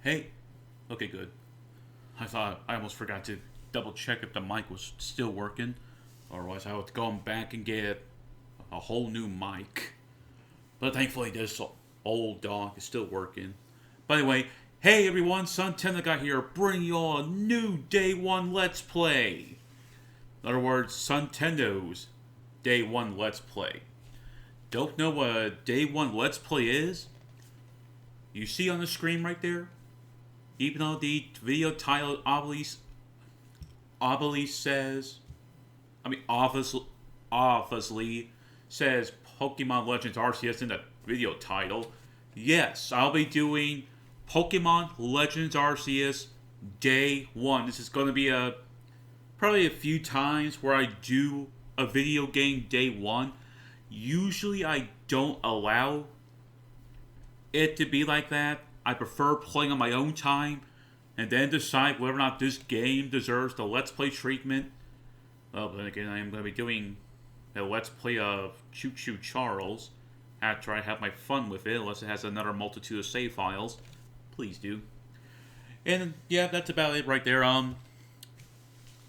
Hey, okay, good. I almost forgot to double check if the mic was still working. Otherwise, I would go back and get a whole new mic. But thankfully, this old dog is still working. By the way, hey everyone, Cyndaquil here, bringing you all a new Day 1 Let's Play. In other words, Nintendo's Day 1 Let's Play. Don't know what a Day 1 Let's Play is? You see on the screen right there? Even though the video title obviously says, obviously says Pokemon Legends Arceus in the video title. Yes, I'll be doing Pokemon Legends Arceus Day 1. This is going to be probably a few times where I do a video game Day 1. Usually I don't allow it to be like that. I prefer playing on my own time and then decide whether or not this game deserves the Let's Play treatment. Well, then again, I am going to be doing a Let's Play of Choo Choo Charles after I have my fun with it, unless it has another multitude of save files. Please do. And yeah, that's about it right there.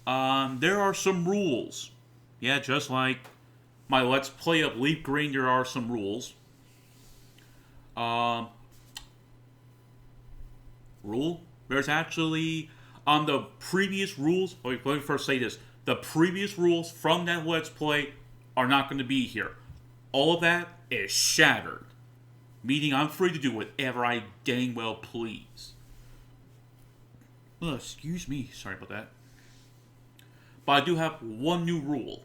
There are some rules. Yeah, just like my Let's Play of Leaf Green, there are some rules. There's actually, on the previous rules, let me first say this. The previous rules from that Let's Play are not going to be here. All of that is shattered. Meaning I'm free to do whatever I dang well please. Excuse me, sorry about that. But I do have one new rule.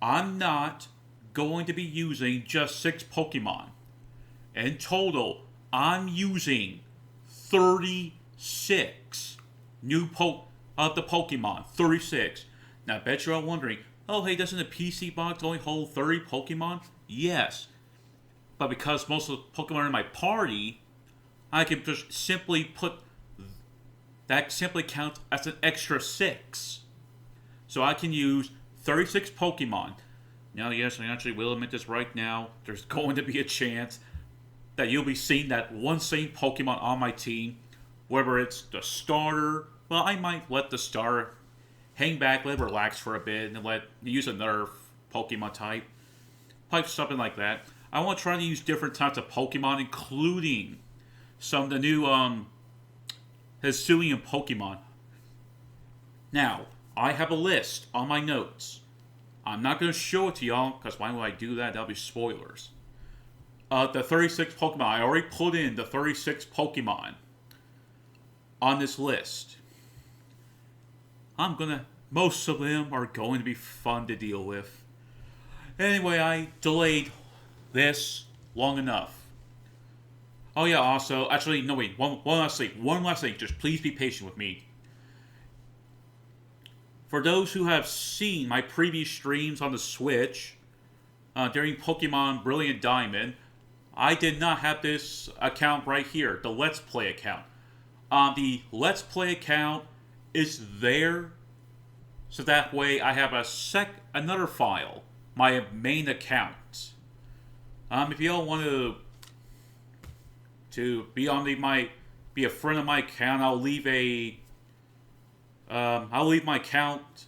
I'm not going to be using just 6 Pokemon. In total, I'm using 36 new of the Pokemon. 36. Now, I bet you're all wondering, oh, hey, doesn't the PC box only hold 30 Pokemon? Yes. But because most of the Pokemon are in my party, I can just simply put... That simply counts as an extra 6. So I can use 36 Pokemon. Now, yes, I actually will admit this right now. There's going to be a chance that you'll be seeing that one same Pokemon on my team. Whether it's the starter, well, I might let the starter hang back, let it relax for a bit, and use another Pokemon type. Probably something like that. I want to try to use different types of Pokemon, including some of the new Hisuian Pokemon. Now, I have a list on my notes. I'm not going to show it to y'all, because why would I do that? That'll be spoilers. The 36 Pokemon. I already put in the 36 Pokemon on this list. Most of them are going to be fun to deal with. Anyway, I delayed this long enough. Oh yeah, also, actually, no wait, one last thing, just please be patient with me. For those who have seen my previous streams on the Switch, during Pokemon Brilliant Diamond, I did not have this account right here, the Let's Play account. The Let's Play account is there, so that way I have another file, my main account. If y'all want to be on be a friend of my account, I'll leave my account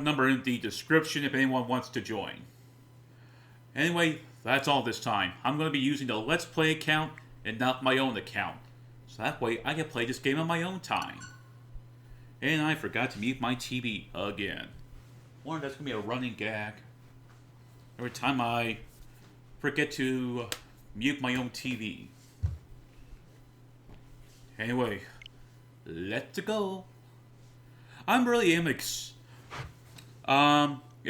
number in the description if anyone wants to join. Anyway, that's all this time. I'm going to be using the Let's Play account and not my own account. So that way I can play this game on my own time. And I forgot to mute my TV again. Wonder that's going to be a running gag. Every time I forget to mute my own TV. Anyway, let's go. I'm really if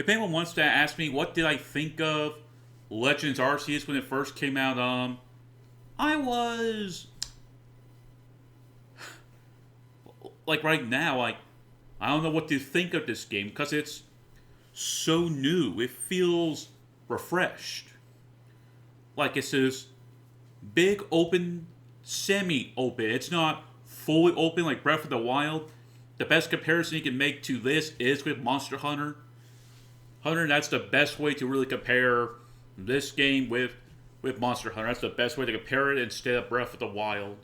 anyone wants to ask me what did I think of Legends Arceus when it first came out, I was like right now, I don't know what to think of this game because it's so new. It feels refreshed. Like it's this big open, semi-open. It's not fully open like Breath of the Wild. The best comparison you can make to this is with Monster Hunter. That's the best way to really compare this game with with Monster Hunter. That's the best way to compare it instead of Breath of the Wild.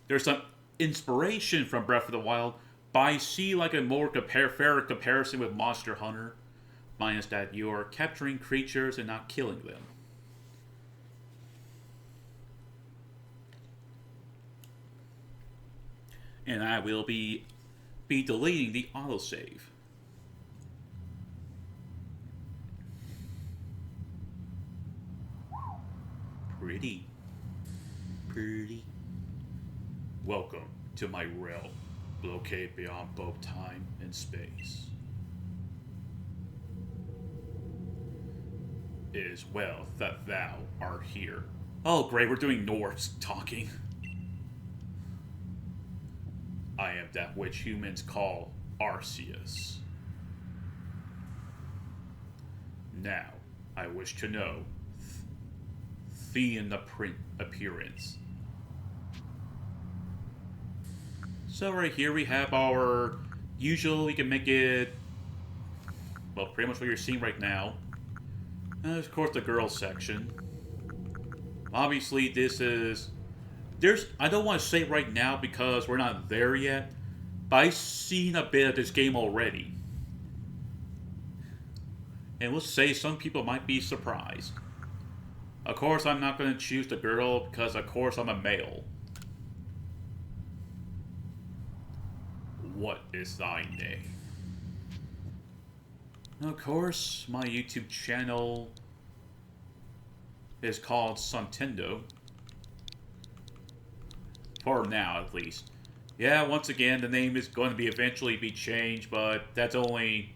There's some inspiration from Breath of the Wild, but I see like a more fair comparison with Monster Hunter, minus that you are capturing creatures and not killing them. And I will be deleting the autosave. Pretty. Welcome to my realm, located beyond both time and space. It is well that thou art here. Oh great, we're doing Norse talking. I am that which humans call Arceus. Now, I wish to know thee in the print appearance. So right here we have our usual, we can make it, well, pretty much what you're seeing right now. And of course the girls section. Obviously this is, I don't want to say right now because we're not there yet, but I've seen a bit of this game already. And we'll say some people might be surprised. Of course I'm not going to choose the girl because of course I'm a male. What is thy name? Of course, my YouTube channel is called Suntendo. For now, at least. Yeah, once again, the name is going to be eventually be changed, but that's only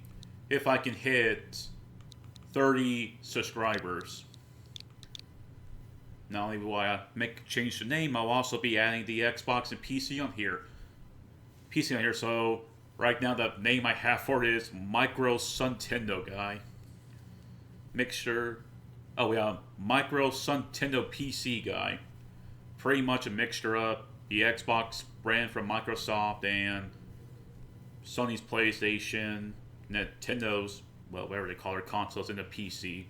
if I can hit 30 subscribers. Not only will I change the name, I'll also be adding the Xbox and PC on here. So right now the name I have for it is Micro Suntendo Guy. Mixture. Oh yeah, Micro Suntendo PC Guy. Pretty much a mixture of the Xbox brand from Microsoft and Sony's PlayStation, Nintendo's, well, whatever they call their consoles, and the PC.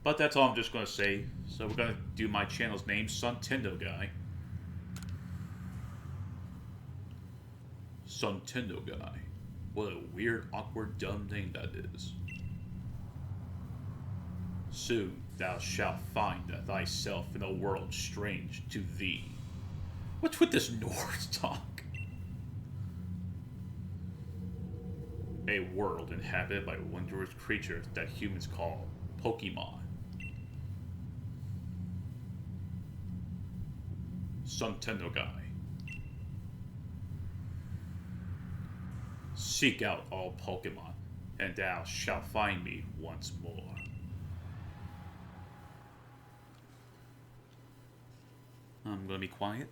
But that's all I'm just going to say. So we're going to do my channel's name, Suntendo Guy. Suntendo Guy. What a weird, awkward, dumb name that is. Soon thou shalt find thyself in a world strange to thee. What's with this Norse talk? A world inhabited by wondrous creatures that humans call Pokemon. Suntendo Guy. Seek out all Pokemon, and thou shalt find me once more. I'm gonna be quiet.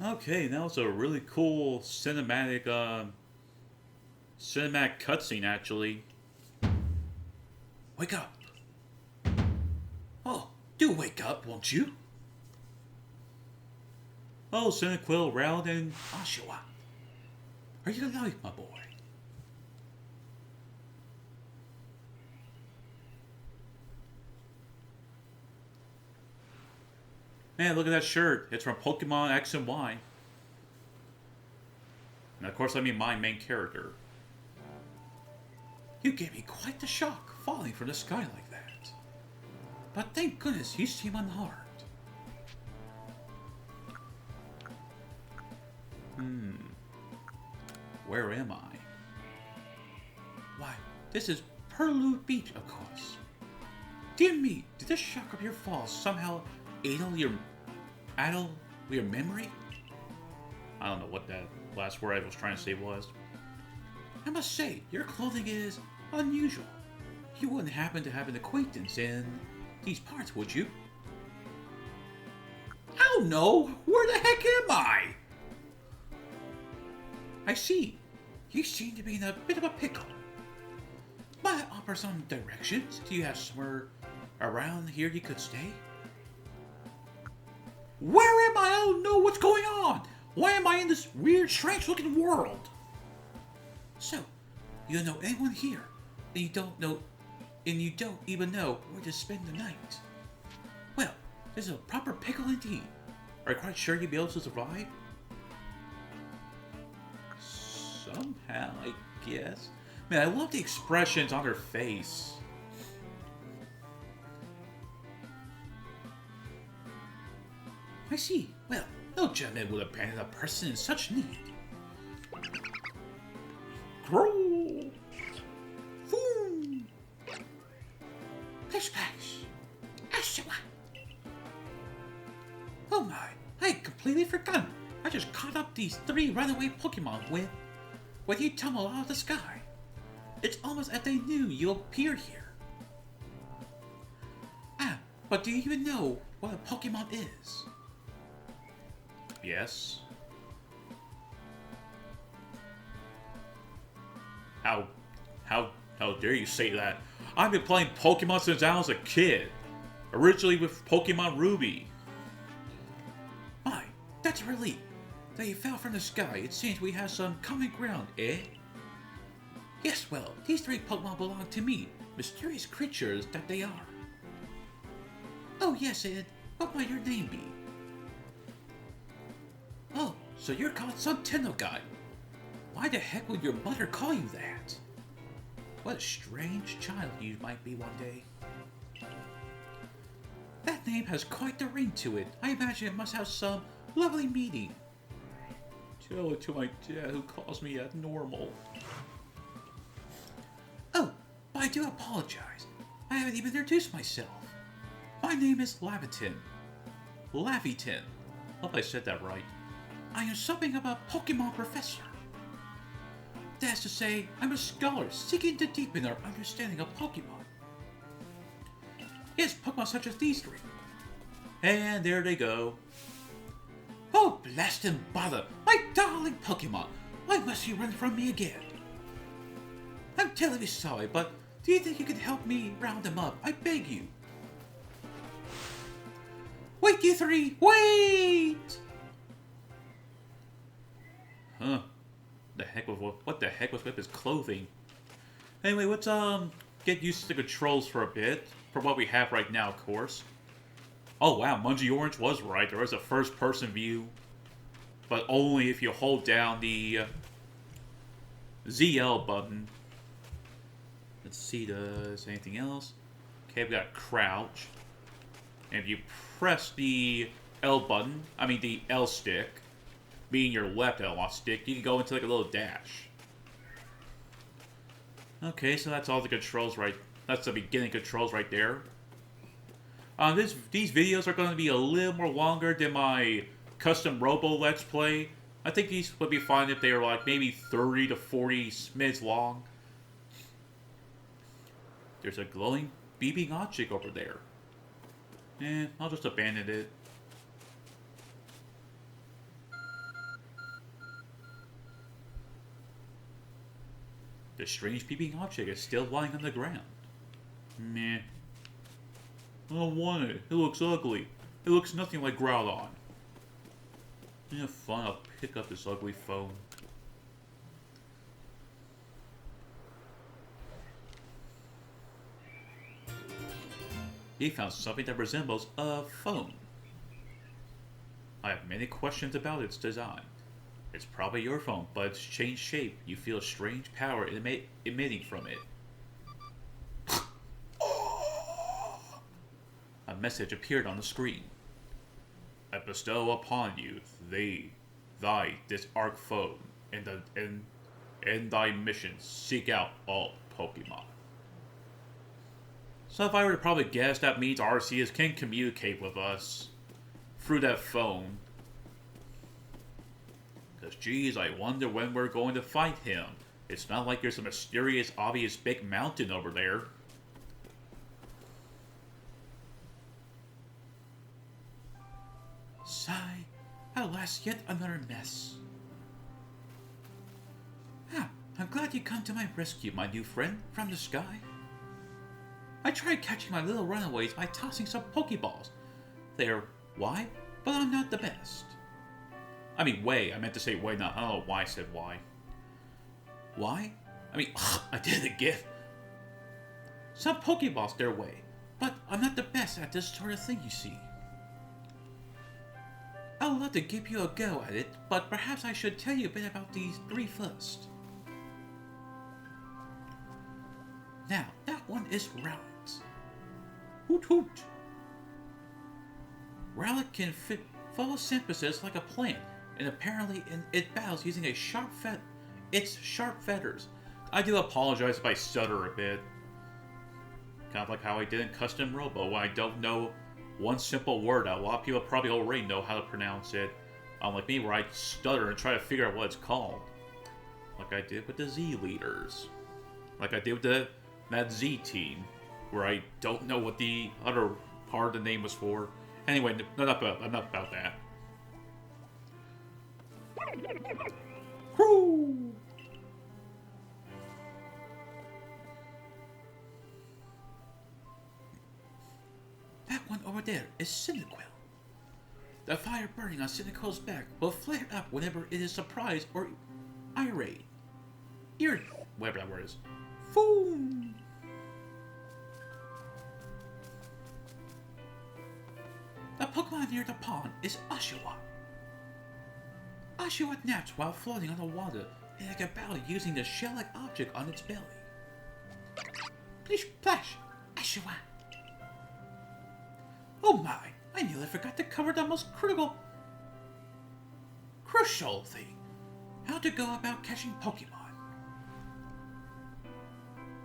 Okay, that was a really cool cinematic cutscene, actually. Wake up! Oh, do wake up, won't you? Oh, Cyndaquil, Rowd, and Oshawa. Are you alive, my boy? Man, look at that shirt. It's from Pokemon X and Y. And of course, I mean my main character. You gave me quite the shock falling from the sky like that. But thank goodness you seem unharmed. Where am I? Why, this is Perlu Beach, of course. Dear me, did the shock of your fall somehow addle your memory? I don't know what that last word I was trying to say was. I must say, your clothing is unusual. You wouldn't happen to have an acquaintance in these parts, would you? I don't know. Where the heck am I? I see. You seem to be in a bit of a pickle. Might I offer some directions? Do you have somewhere around here you could stay? Where am I? I don't know what's going on. Why am I in this weird, strange-looking world? So, you don't know anyone here, and you don't even know where to spend the night. Well, this is a proper pickle indeed. Are you quite sure you'll be able to survive? Somehow, I guess. Man, I love the expressions on her face. I see. Well, no gentleman would abandon a person in such need. Grow! Boom! Plish splash! Oshawa! Oh my, I had completely forgotten. I just caught up these 3 runaway Pokemon when you tumbled out of the sky. It's almost as they knew you appeared here. Ah, but do you even know what a Pokemon is? Yes. How dare you say that? I've been playing Pokemon since I was a kid. Originally with Pokemon Ruby. My, that's a relief. That you fell from the sky. It seems we have some common ground, eh? Yes, well, these 3 Pokemon belong to me. Mysterious creatures that they are. Oh yes, and what might your name be? Oh, so you're called Cyndaquil Guy. Why the heck would your mother call you that? What a strange child you might be one day. That name has quite the ring to it. I imagine it must have some lovely meaning. Tell it to my dad who calls me abnormal. Oh, but I do apologize. I haven't even introduced myself. My name is Laviton. Hope I said that right. I am something of a Pokemon professor. That's to say, I'm a scholar seeking to deepen our understanding of Pokemon. Yes, Pokemon such as these 3. And there they go. Oh, blast and bother! My darling Pokemon! Why must you run from me again? I'm terribly sorry, but do you think you could help me round them up? I beg you. Wait, you 3! Wait! Huh. What the heck was with his clothing? Anyway, let's get used to the controls for a bit. For what we have right now, of course. Oh wow, Mungie Orange was right. There is a first-person view. But only if you hold down the ZL button. Let's see, does anything else? Okay, we got crouch. And if you press the L button, I mean the L stick, being your left L stick, you can go into like a little dash. Okay, so that's all the controls right. That's the beginning controls right there. These videos are going to be a little more longer than my custom Robo Let's Play. I think these would be fine if they were like maybe 30 to 40 minutes long. There's a glowing, beeping object over there. I'll just abandon it. The strange peeping object is still lying on the ground. Meh. I don't want it. It looks ugly. It looks nothing like Groudon. Yeah, fine. I'll pick up this ugly phone. He found something that resembles a phone. I have many questions about its design. It's probably your phone, but it's changed shape. You feel a strange power emitting from it. A message appeared on the screen. I bestow upon you this arc foe, in thy mission seek out all Pokemon. So if I were to probably guess, that means Arceus can communicate with us through that phone. Because geez, I wonder when we're going to fight him. It's not like there's a mysterious, obvious big mountain over there. Sigh. Alas, yet another mess. I'm glad you come to my rescue, my new friend from the sky. I tried catching my little runaways by tossing some Pokeballs. They're why, but I'm not the best. I mean, way. I meant to say way, not. Oh, why I said why. Why? I mean, I did it again. Some Pokeballs their way, but I'm not the best at this sort of thing, you see. I would love to give you a go at it, but perhaps I should tell you a bit about these three first. Now, that one is Rowlet. Hoot hoot. Rowlet can photosynthesis like a plant, and apparently it battles using its sharp feathers. I do apologize if I stutter a bit. Kind of like how I did in Custom Robo, when I don't know one simple word that a lot of people probably already know how to pronounce it. Unlike me, where I stutter and try to figure out what it's called. Like I did with the Z Leaders. Like I did with that Z team, where I don't know what the other part of the name was for. Anyway, enough about that. Whoo! That one over there is Cyndaquil. The fire burning on Cyndaquil's back will flare up whenever it is surprised or irate. Whatever that word is. Boom! The Pokemon near the pond is Oshawa. Oshawa naps while floating on the water in a cabal using the shell-like object on its belly. Plish splash, Oshawa. Oh my, I nearly forgot to cover the most crucial thing. How to go about catching Pokemon.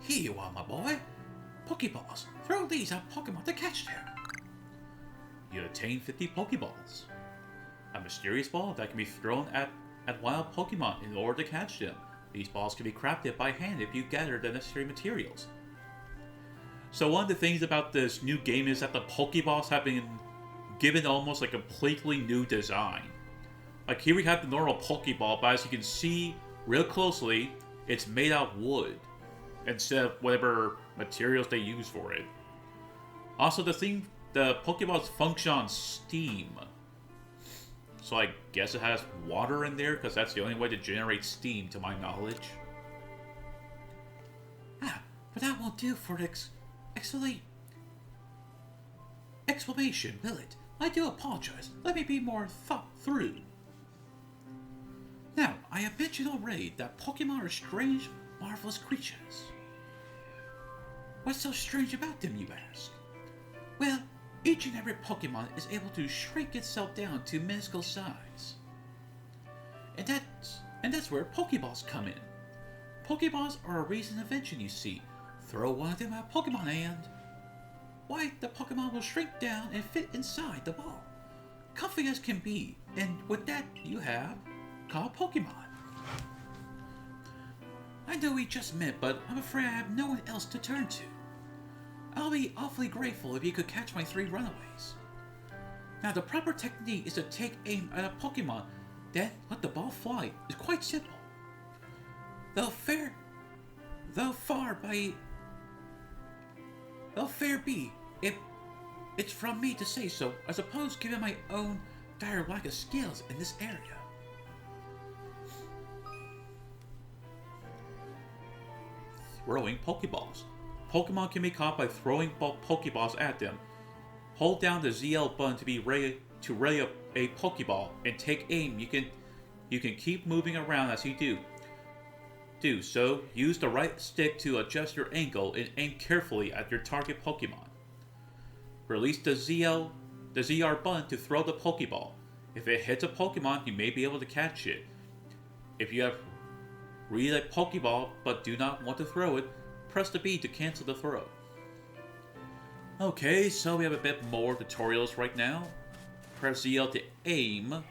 Here you are, my boy. Pokeballs. Throw these at Pokemon to catch them. You attain 50 Pokeballs. A mysterious ball that can be thrown at wild Pokemon in order to catch them. These balls can be crafted by hand if you gather the necessary materials. So one of the things about this new game is that the Pokeballs have been given almost a completely new design. Like here we have the normal Pokeball, but as you can see real closely, it's made out of wood instead of whatever materials they use for it. Also, the Pokeballs function on steam. So I guess it has water in there, because that's the only way to generate steam, to my knowledge. But that won't do for the exclamation, will it? I do apologize. Let me be more thought through. Now, I have mentioned already that Pokemon are strange, marvelous creatures. What's so strange about them, you ask? Well, each and every Pokemon is able to shrink itself down to minuscule size. And that's where Pokeballs come in. Pokeballs are a recent invention, you see. Throw one of them at Pokemon and... why, the Pokemon will shrink down and fit inside the ball. Comfy as can be, and with that you have... called Pokemon. I know we just met, but I'm afraid I have no one else to turn to. I'll be awfully grateful if you could catch my 3 runaways. Now, the proper technique is to take aim at a Pokemon, then let the ball fly. It's quite simple. Though fair be, if it's from me to say so, I suppose given my own dire lack of skills in this area. Throwing Pokeballs. Pokemon can be caught by throwing Pokeballs at them. Hold down the ZL button to be ready to ready up a Pokeball and take aim. You can keep moving around as you do so. Use the right stick to adjust your angle and aim carefully at your target Pokemon. release the ZR button to throw the Pokeball. If it hits a Pokemon, you may be able to catch it. If you have really a Pokeball but do not want to throw it, press the B to cancel the throw. Okay, so we have a bit more tutorials right now. Press ZL to aim.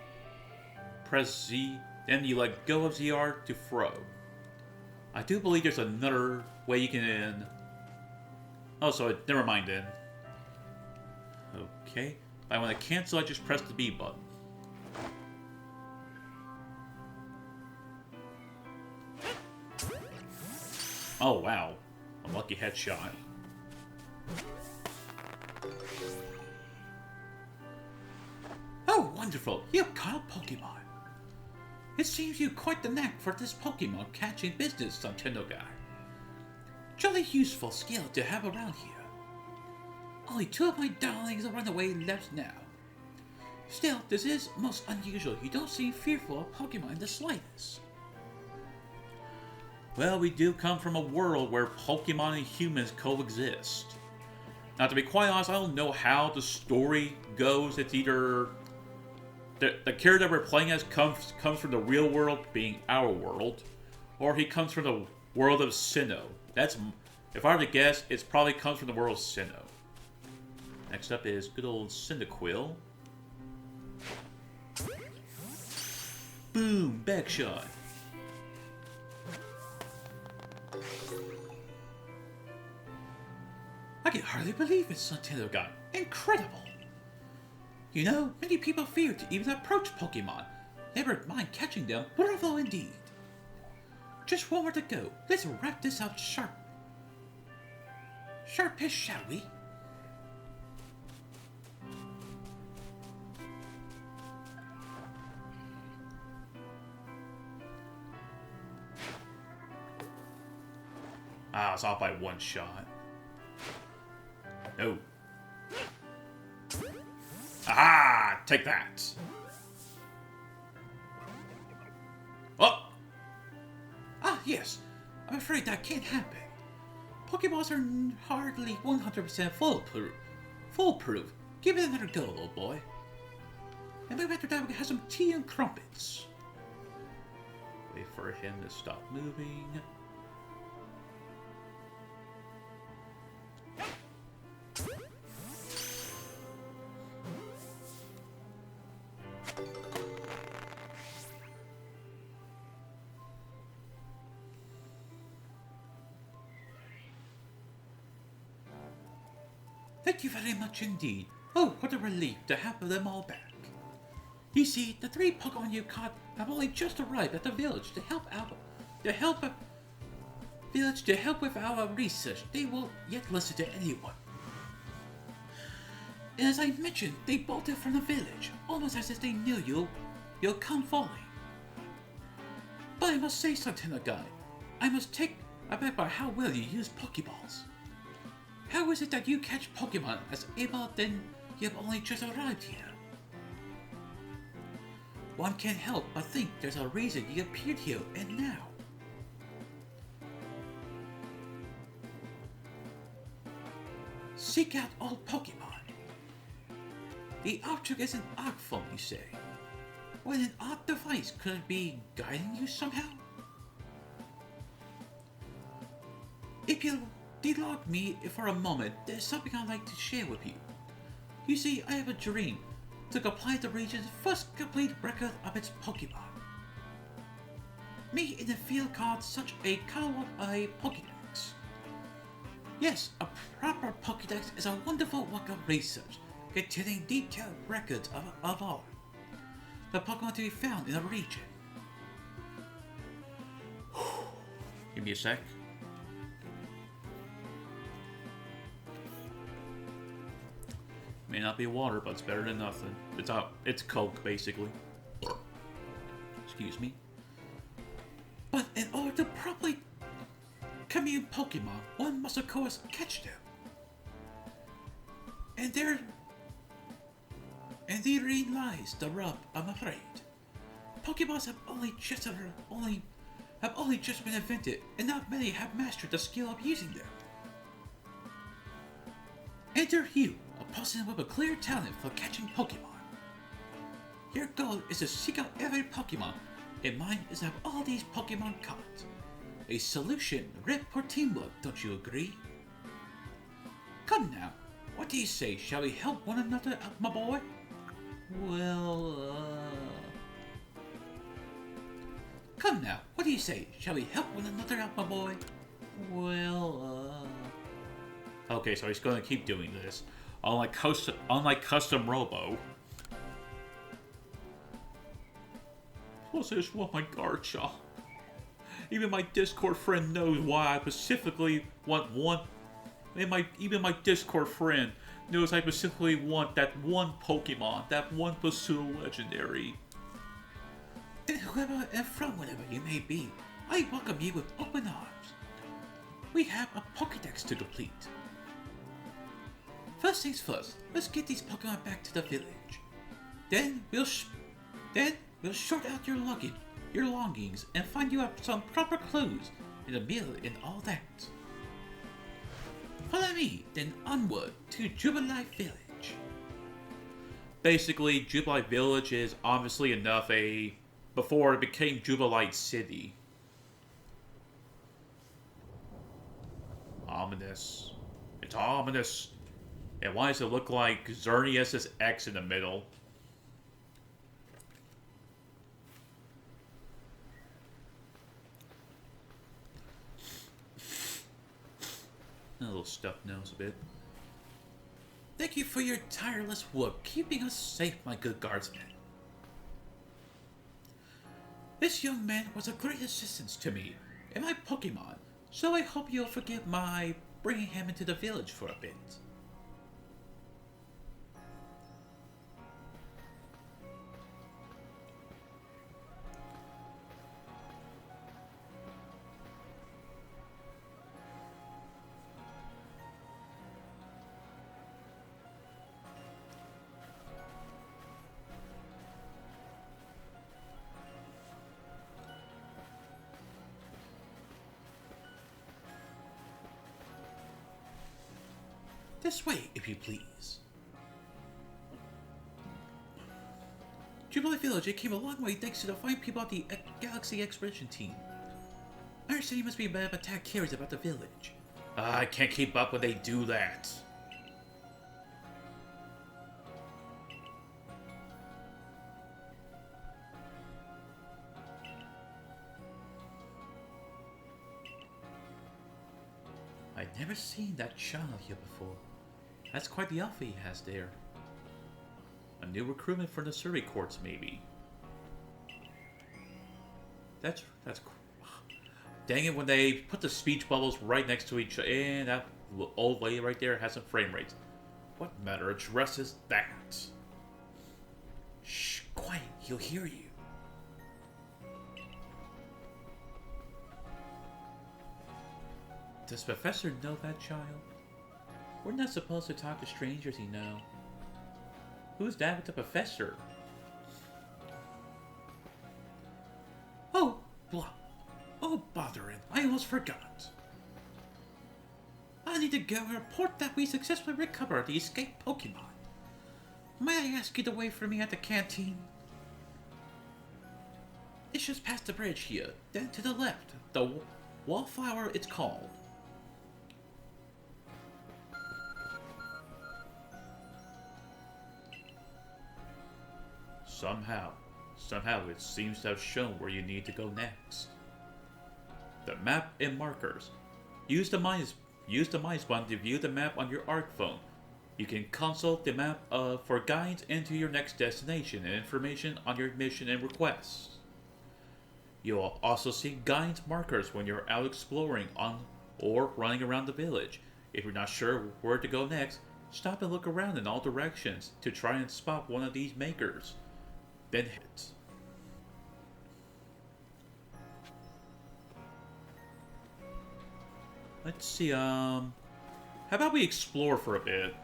Press Z, then you let go of ZR to throw. I do believe there's another way you can... Oh, so never mind then. Okay, if I want to cancel, I just press the B button. Oh wow, a lucky headshot. Oh, wonderful! You caught a Pokemon. It seems you quite the knack for this Pokemon catching business, Nintendo guy. Jolly useful skill to have around here. Only 2 of my darlings are run away left now. Still, this is most unusual. You don't seem fearful of Pokemon in the slightest. Well, we do come from a world where Pokemon and humans coexist. Now, to be quite honest, I don't know how the story goes. It's either... The character we're playing as comes from the real world, being our world, or he comes from the world of Sinnoh. That's... If I were to guess, it probably comes from the world of Sinnoh. Next up is good old Cyndaquil. Boom! Backshot. I can hardly believe it's Nintendo guy. Incredible! You know, many people fear to even approach Pokemon. Never mind catching them. Bravo indeed. Just one more to go. Let's wrap this up sharpish, shall we? Ah, it's off by one shot. No. Aha! Take that! Oh! Ah, yes. I'm afraid that can't happen. Pokeballs are hardly 100% foolproof. Give it another go, old boy. And maybe after that we can have some tea and crumpets. Wait for him to stop moving. Thank you very much indeed. Oh, what a relief to have them all back. You see, the 3 Pokemon you caught have only just arrived at the village to help with our research. They won't yet listen to anyone. And as I mentioned, they bolted from the village, almost as if they knew you'll come falling. But I must say something, guy. I must take aback by how well you use Pokeballs. How is it that you catch Pokemon as able then you have only just arrived here? One can't help but think there's a reason you appeared here and now. Seek out all Pokemon. The object is an art form, you say. When an odd device could it be guiding you somehow? If you'll delog me for a moment, there's something I'd like to share with you. You see, I have a dream to compile the region's first complete record of its Pokemon. Me in the field called such a Pokédex. Yes, a proper Pokédex is a wonderful work of research containing detailed records of all the Pokemon to be found in a region. Give me a sec. May not be water, but it's better than nothing. It's Coke, basically. Excuse me. But in order to properly commune Pokemon, one must of course catch them. And therein lies the rub, I'm afraid. Pokeballs have only just been invented, and not many have mastered the skill of using them. Enter you, a person with a clear talent for catching Pokemon. Your goal is to seek out every Pokemon, and mine is to have all these Pokemon caught. A solution ripe for teamwork, don't you agree? Come now, what do you say? Shall we help one another out, my boy? Come now, what do you say? Shall we help one another out, my boy? Okay, so he's going to keep doing this. Unlike Custom Robo. Plus, I just want my Garchomp. Even my Discord friend knows why I specifically want one. Even my Discord friend knows I specifically want that one Pokemon, that one pseudo legendary. And whoever and from whatever you may be, I welcome you with open arms. We have a Pokédex to complete. First things first, let's get these Pokemon back to the village. Then we'll sort out your longings, and find you out some proper clues and a meal and all that. Follow me, then onward to Juvenile Village. Basically, Juvenile Village is obviously enough before it became Jubilite City. Ominous. It's ominous. And why does it look like Xerneas' X in the middle? A little stuffed nose a bit. Thank you for your tireless work keeping us safe, my good guardsman. This young man was a great assistance to me and my Pokemon, so I hope you'll forgive my bringing him into the village for a bit. This way, if you please. Jubilee Village, it came a long way thanks to the fine people at the Galaxy Expedition team. I understand you must be bad attack curious about the village. I can't keep up when they do that. I'd never seen that child here before. That's quite the outfit he has there. A new recruitment for the Survey Courts, maybe. That's dang it, when they put the speech bubbles right next to each other, and that old lady right there has some frame rates. What manner of dress is that? Shh, quiet, he'll hear you. Does Professor know that child? We're not supposed to talk to strangers, you know. Who's that with the Professor? Oh, blah. Oh, bothering. I almost forgot. I need to go and report that we successfully recovered the escaped Pokemon. May I ask you to wait for me at the canteen? It's just past the bridge here, then to the left. The Wallflower it's called. Somehow it seems to have shown where you need to go next. The map and markers. Use the minus button to view the map on your ARC phone. You can consult the map for guides into your next destination and information on your mission and requests. You'll also see guides markers when you're out exploring or running around the village. If you're not sure where to go next, stop and look around in all directions to try and spot one of these makers. Then hit. Let's see, how about we explore for a bit?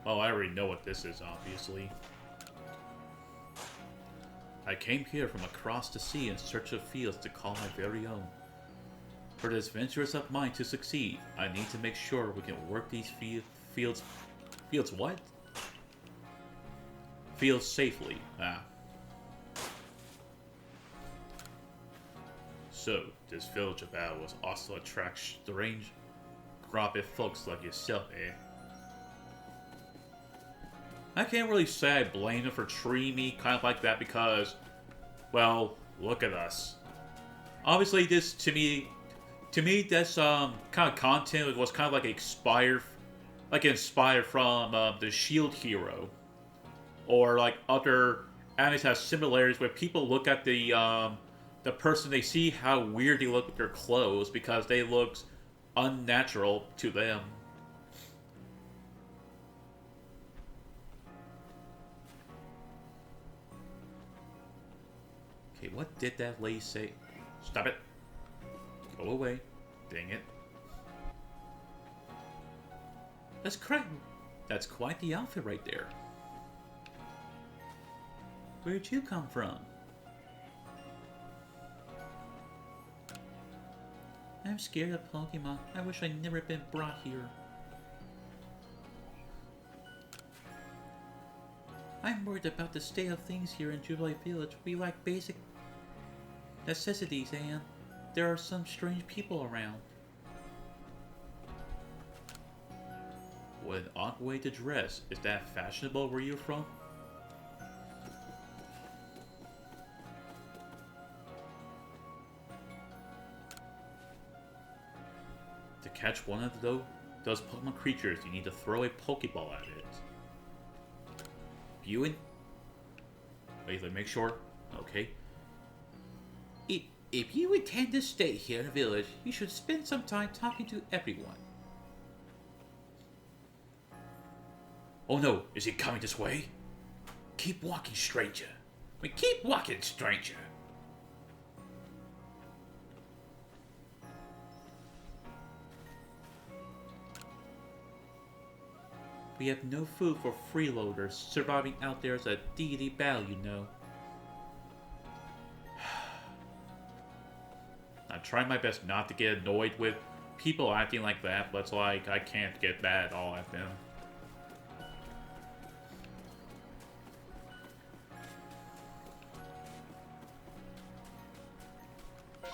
Oh, I already know what this is, obviously. I came here from across the sea in search of fields to call my very own. For this venturous of mine to succeed, I need to make sure we can work these fields... Fields what? Fields safely. Ah. So, this village of ours also attracts strange, grubby folks like yourself, eh? I can't really say I blame them for treating me kind of like that because, well, look at us. Obviously, this to me, this kind of content was kind of like inspired from the Shield Hero, or like other animes have similarities where people look at the person, they see how weird they look with their clothes because they look unnatural to them. Okay, what did that lady say? Stop it. Go away. Dang it. That's correct. That's quite the outfit right there. Where'd you come from? I'm scared of Pokemon. I wish I'd never been brought here. I'm worried about the state of things here in Juvenile Village. We lack basic necessities, and there are some strange people around. What an odd way to dress. Is that fashionable where you're from? To catch one of those Pokemon creatures, you need to throw a Pokeball at it. Wait, let me make sure. Okay. If you intend to stay here in the village, you should spend some time talking to everyone. Oh no, is he coming this way? Keep walking, stranger. Keep walking, stranger. We have no food for freeloaders. Surviving out there is a deity battle, you know. I'm trying my best not to get annoyed with people acting like that, but it's like I can't get that all at them.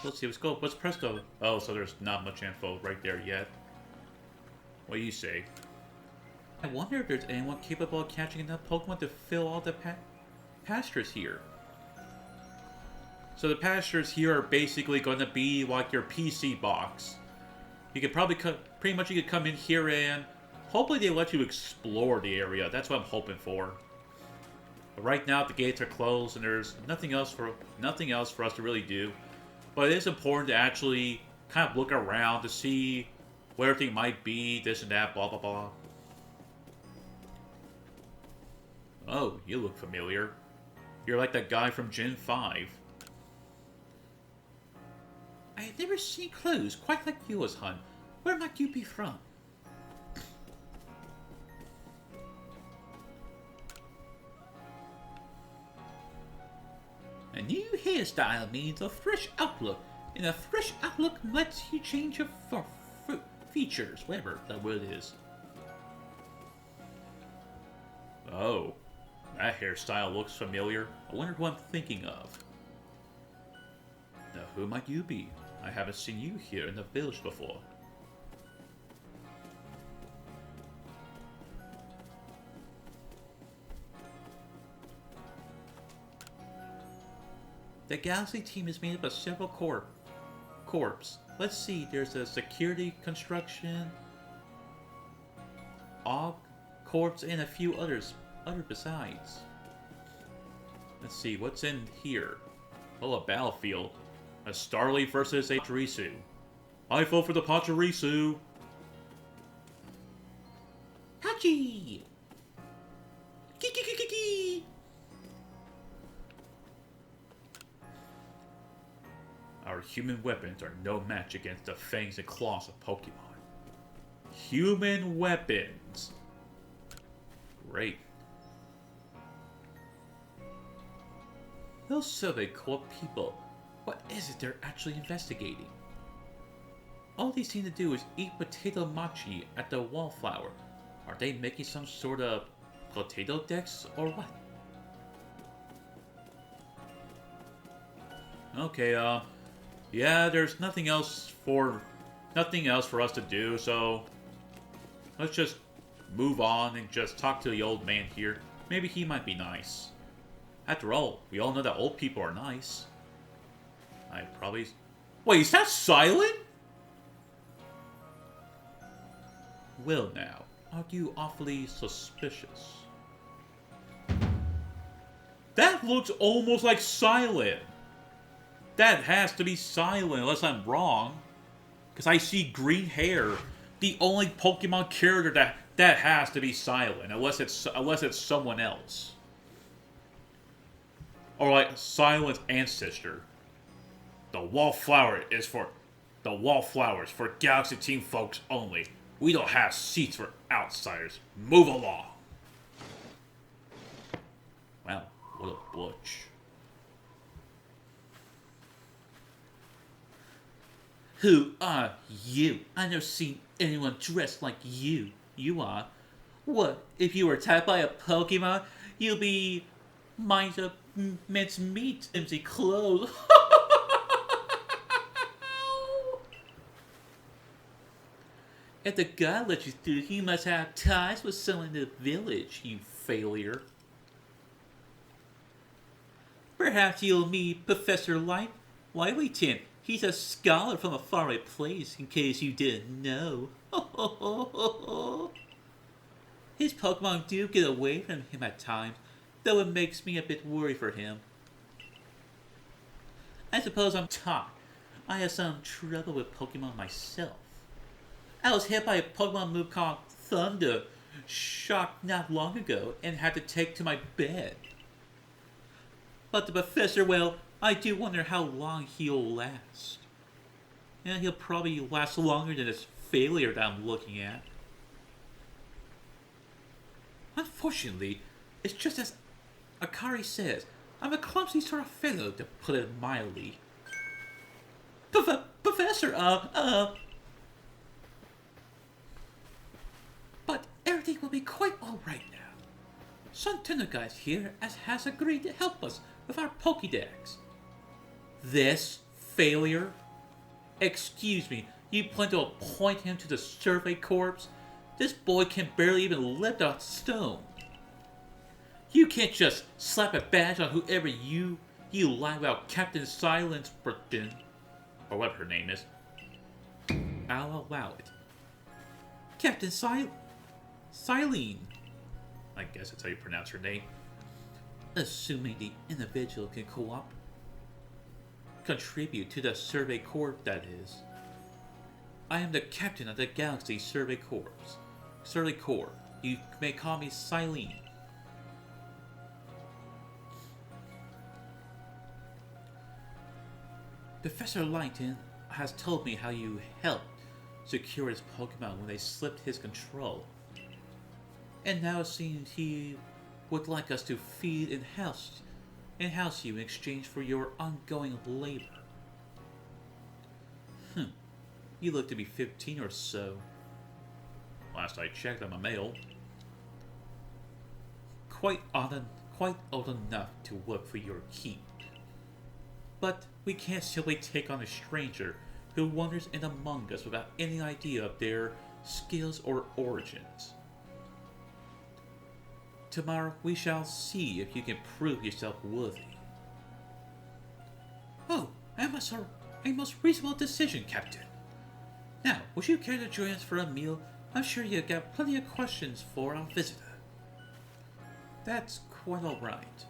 Let's see, let's go. What's Presto? Oh, so there's not much info right there yet. What do you say? I wonder if there's anyone capable of catching enough Pokemon to fill all the pastures here. So the pastures here are basically going to be like your PC box. You could probably pretty much you could come in here and hopefully they let you explore the area. That's what I'm hoping for. But right now the gates are closed and there's nothing else for us to really do. But it is important to actually kind of look around to see where everything might be, this and that, blah blah blah. Oh, you look familiar. You're like that guy from Gen 5. I have never seen clothes quite like yours, hun. Where might you be from? A new hairstyle means a fresh outlook, and a fresh outlook lets you change your features, whatever that word is. Oh. That hairstyle looks familiar. I wonder who I'm thinking of. Now, who might you be? I haven't seen you here in the village before. The Galaxy team is made up of several corps. Let's see, there's a security construction, AUG corps, and a few other besides. Let's see, what's in here? Oh, a battlefield. A Starly versus a Pachirisu. I vote for the Pachirisu! Hachi! Kiki! Our human weapons are no match against the fangs and claws of Pokemon. Human weapons! Great. Those Survey Corps people, what is it they're actually investigating? All they seem to do is eat potato mochi at the wallflower. Are they making some sort of potato decks or what? Okay, yeah, there's nothing else for us to do, so let's just move on and just talk to the old man here. Maybe he might be nice. After all, we all know that old people are nice. I probably... Wait, is that silent? Well now, are you awfully suspicious? That looks almost like Silent. That has to be Silent, unless I'm wrong. Because I see green hair. The only Pokemon character that has to be Silent, unless it's someone else. Or like Silent's ancestor. The wallflower is for Galaxy Team folks only. We don't have seats for outsiders. Move along. Wow, what a butch. Who are you? I've never seen anyone dressed like you. You are. What, if you were attacked by a Pokemon, you'll be mined up minced meat, empty clothes. If the god let you through, he must have ties with someone in the village, you failure. Perhaps you'll meet Professor Livelyton. He's a scholar from a faraway place, in case you didn't know. His Pokemon do get away from him at times, though it makes me a bit worried for him. I suppose I'm taught. I have some trouble with Pokemon myself. I was hit by a Pokemon move called Thunder Shock not long ago and had to take to my bed. But the professor, well, I do wonder how long he'll last. And he'll probably last longer than this failure that I'm looking at. Unfortunately, it's just as Akari says, I'm a clumsy sort of fellow, to put it mildly. Professor, But everything will be quite alright now. Cyndaquil here has agreed to help us with our Pokédex. This failure? Excuse me, you plan to appoint him to the Survey Corps? This boy can barely even lift a stone. You can't just slap a badge on whoever you lie about Captain Silence Burton, or whatever her name is. I'll allow it. Captain Silene. I guess that's how you pronounce her name. Assuming the individual can contribute to the Survey Corps, that is. I am the captain of the Galaxy Survey Corps. Survey Corps. You may call me Silene. Professor Lighton has told me how you helped secure his Pokemon when they slipped his control. And now it seems he would like us to feed and house you in exchange for your ongoing labor. You look to be 15 or so. Last I checked on my mail. Quite old enough to work for your keep. But we can't simply take on a stranger who wanders in among us without any idea of their skills or origins. Tomorrow we shall see if you can prove yourself worthy. Oh, a most reasonable decision, Captain. Now, would you care to join us for a meal? I'm sure you've got plenty of questions for our visitor. That's quite alright.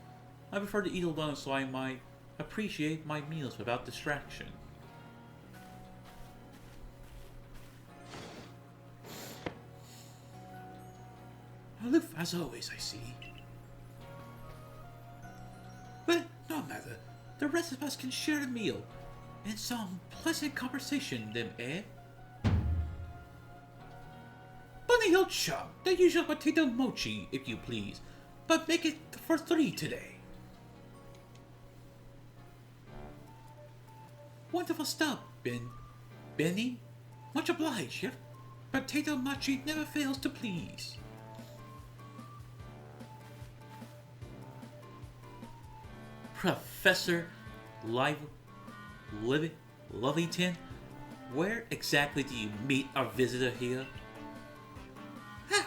I prefer to eat alone so I might appreciate my meals without distraction. Aloof as always, I see. But no matter. The rest of us can share the meal and some pleasant conversation, then, eh? Bunny Hill Chop, the usual potato mochi, if you please, but make it for 3 today. Wonderful stuff, Benny. Much obliged, your potato mochi never fails to please. Professor Lovington, where exactly do you meet our visitor here?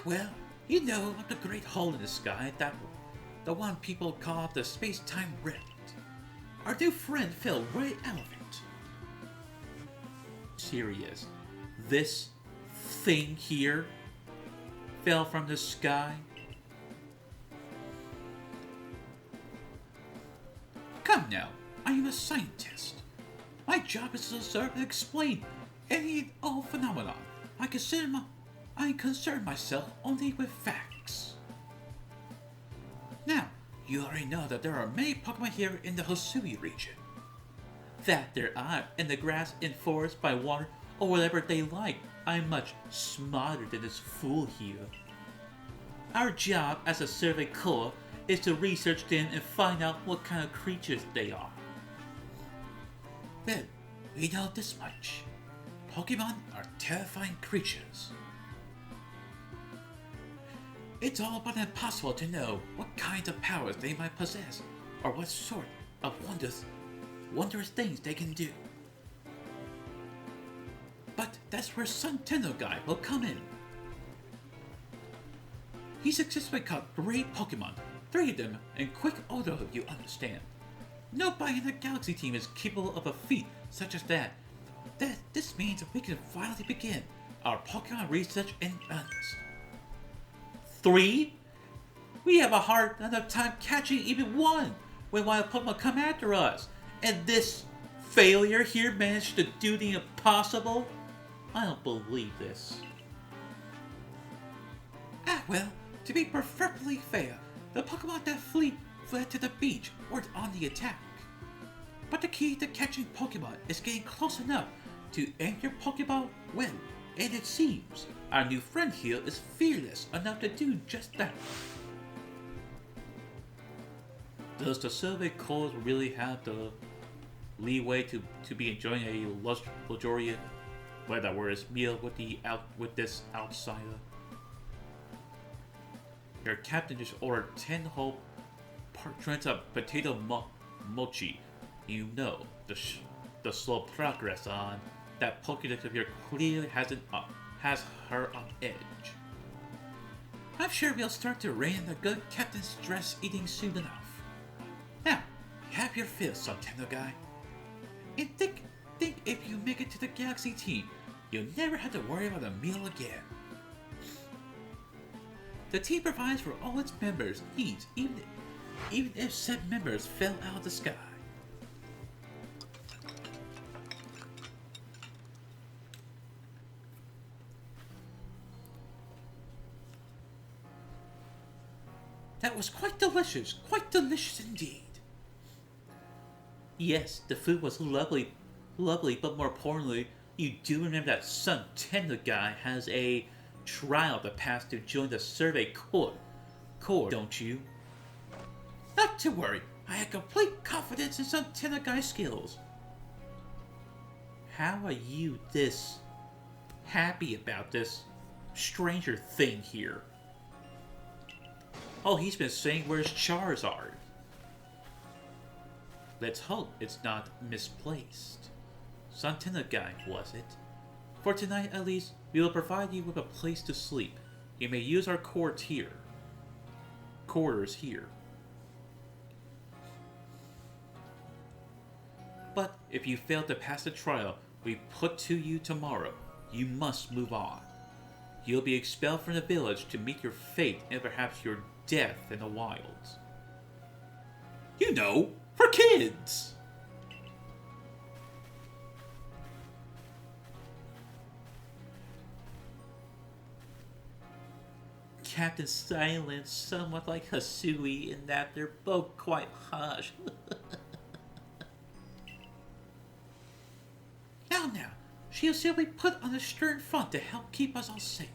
Well, you know, the great hole in the sky, the one people call the space-time rift. Our new friend fell right out of it. Serious. This thing here fell from the sky? Come now, I am a scientist. My job is to observe and explain any and all phenomenon. I concern myself only with facts. Now, you already know that there are many Pokemon here in the Hisui region. That there are in the grass, in forest, by water, or whatever they like. I'm much smarter than this fool here. Our job as a Survey Corps is to research them and find out what kind of creatures they are. Well, we know this much. Pokemon are terrifying creatures. It's all but impossible to know what kinds of powers they might possess, or what sort of wondrous things they can do. But that's where Cyndaquil guy will come in. He successfully caught great Pokemon, 3 of them in quick order, you understand. Nobody in the Galaxy team is capable of a feat such as that. This means we can finally begin our Pokemon research in earnest. 3? We have a hard enough time catching even one when wild Pokemon come after us. And this failure here managed to do the impossible? I don't believe this. Well, to be perfectly fair, the Pokemon that fled to the beach weren't on the attack. But the key to catching Pokemon is getting close enough to aim your Pokeball well, and it seems our new friend here is fearless enough to do just that. Does the Survey Corps really have the leeway to be enjoying a luxurious, whether that word is, meal with this outsider? Your captain just ordered 10 whole parchments of potato mochi. You know, the slow progress on that Pokédex of yours clearly has her on edge. I'm sure we'll start to rein the good captain's stress eating soon enough. Now, have your fill, Nintendo guy. And think if you make it to the Galaxy team, you'll never have to worry about a meal again. The team provides for all its members' needs, even if said members fell out of the sky. That was quite delicious indeed. Yes, the food was lovely, but more importantly, you do remember that Nintendo guy has a trial to pass to join the Survey Corps, don't you? Not to worry, I have complete confidence in Nintendo guy's skills. How are you this happy about this stranger thing here? Oh, he's been saying where's Charizard. Let's hope it's not misplaced. Nintendo guy, was it? For tonight, at least, we will provide you with a place to sleep. You may use our quarters here. But if you fail to pass the trial we put to you tomorrow, you must move on. You'll be expelled from the village to meet your fate and perhaps your death in the wilds. You know, for kids! Captain Silence, somewhat like Hisui in that they're both quite harsh. Now, she'll simply put on the stern front to help keep us all safe.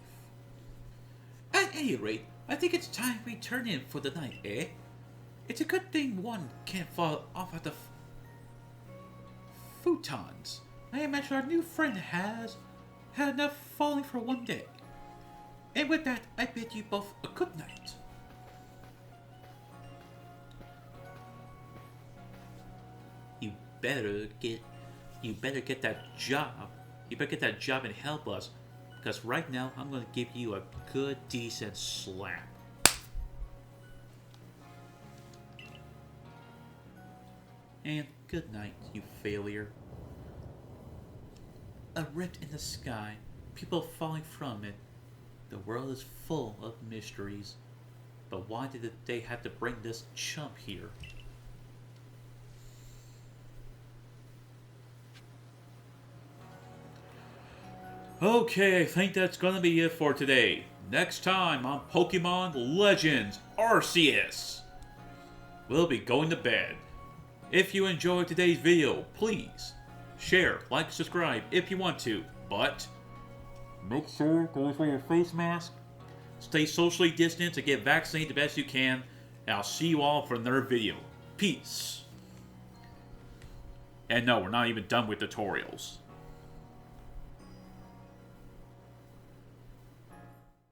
At any rate, I think it's time we turn in for the night, eh? It's a good thing one can't fall off at the futons. I imagine our new friend has had enough falling for one day. And with that, I bid you both a good night. You better get that job. You better get that job and help us. Because right now, I'm going to give you a good, decent slap. And good night, you failure. A rift in the sky, people falling from it. The world is full of mysteries. But why did they have to bring this chump here? Okay, I think that's gonna be it for today. Next time on Pokemon Legends Arceus, we'll be going to bed. If you enjoyed today's video, please share, like, subscribe if you want to, but make sure to always wear your face mask, stay socially distant, and get vaccinated the best you can, and I'll see you all for another video. Peace. And no, we're not even done with tutorials.